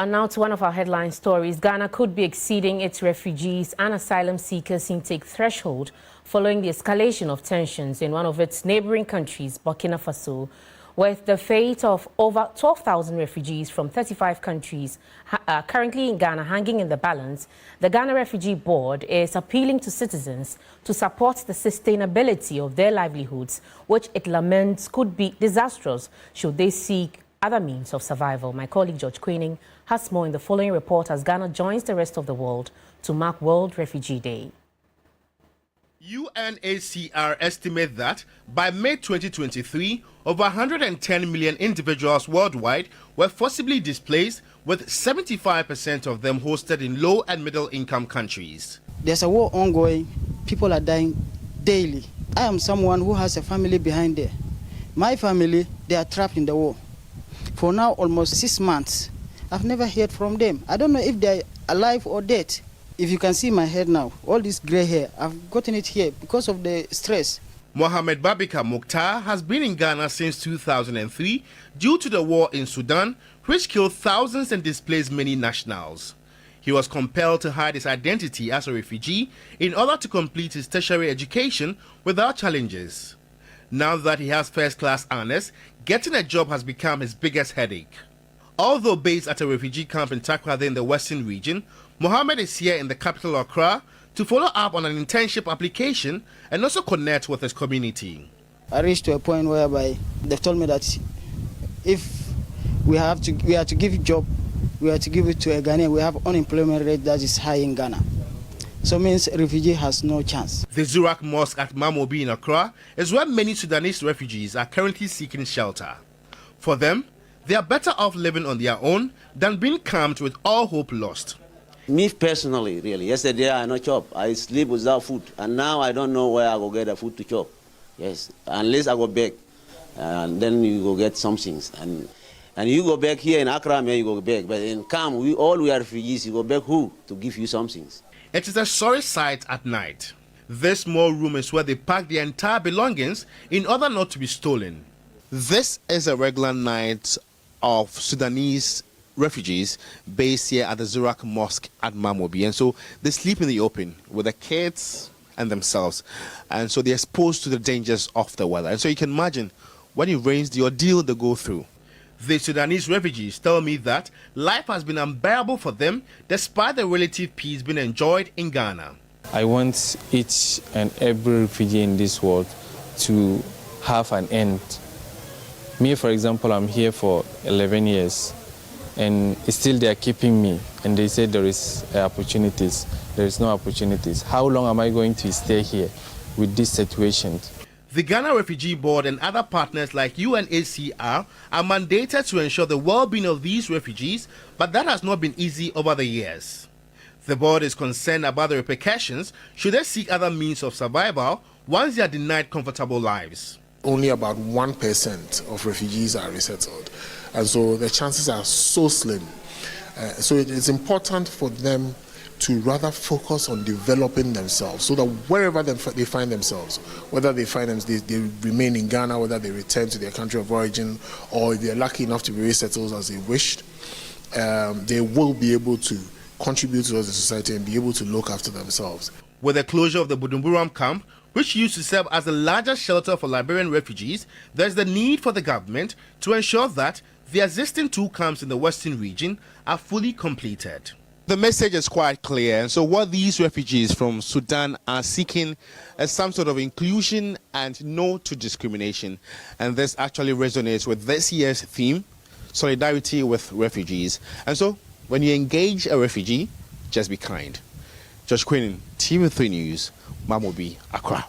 And now to one of our headline stories. Ghana could be exceeding its refugees and asylum seekers intake threshold following the escalation of tensions in one of its neighboring countries, Burkina Faso. With the fate of over 12,000 refugees from 35 countries currently in Ghana hanging in the balance, the Ghana Refugee Board is appealing to citizens to support the sustainability of their livelihoods, which it laments could be disastrous should they seek other means of survival. My colleague George Queening has more in the following report as Ghana joins the rest of the world to mark World Refugee Day. UNHCR estimate that by May 2023, over 110 million individuals worldwide were forcibly displaced, with 75% of them hosted in low and middle income countries. There's a war ongoing. People are dying daily. I am someone who has a family behind there. My family, they are trapped in the war. For now, almost 6 months, I've never heard from them. I don't know if they're alive or dead. If you can see my head now, all this gray hair, I've gotten it here because of the stress. Mohamed Babika Mukhtar has been in Ghana since 2003 due to the war in Sudan, which killed thousands and displaced many nationals. He was compelled to hide his identity as a refugee in order to complete his tertiary education without challenges. Now that he has first-class honors, getting a job has become his biggest headache. Although based at a refugee camp in Takrady in the western region, Mohammed is here in the capital Accra to follow up on an internship application and also connect with his community. I reached to a point whereby they told me that if we are to give a job, we are to give it to a Ghanaian. We have unemployment rate that is high in Ghana. So means a refugee has no chance. The Zurak Mosque at Mamobi in Accra is where many Sudanese refugees are currently seeking shelter. For them, they are better off living on their own than being camped with all hope lost. Me personally, really, yesterday I had no job. I sleep without food, and now I don't know where I go get the food to chop. Yes, unless I go back, and then you go get some things. And you go back here in Accra, man, you go back. But in camp, we are refugees. You go back who to give you some things? It is a sorry sight at night. This small room is where they pack their entire belongings in order not to be stolen. This is a regular night of Sudanese refugees based here at the Zurak Mosque at Mamobi. And so they sleep in the open with the kids and themselves. And so they're exposed to the dangers of the weather. And so you can imagine when it rains, the ordeal they go through. The Sudanese refugees tell me that life has been unbearable for them despite the relative peace being enjoyed in Ghana. I want each and every refugee in this world to have an end. Me, for example, I'm here for 11 years, and still they are keeping me, and they say there is opportunities. There is no opportunities. How long am I going to stay here with this situation? The Ghana Refugee Board and other partners like UNHCR are mandated to ensure the well-being of these refugees, but that has not been easy over the years. The board is concerned about the repercussions should they seek other means of survival once they are denied comfortable lives. Only about 1% of refugees are resettled, and so the chances are so slim. So it is important for them to rather focus on developing themselves, so that wherever they find themselves, whether they remain in Ghana, whether they return to their country of origin, or if they're lucky enough to be resettled as they wished, they will be able to contribute towards the society and be able to look after themselves. With the closure of the Budumburam camp, which used to serve as the largest shelter for Liberian refugees, there is the need for the government to ensure that the existing 2 camps in the western region are fully completed. The message is quite clear, and so what these refugees from Sudan are seeking is some sort of inclusion and no to discrimination. And this actually resonates with this year's theme, solidarity with refugees. And so when you engage a refugee, just be kind. George Queening, TV3 News, Mamobi, Accra.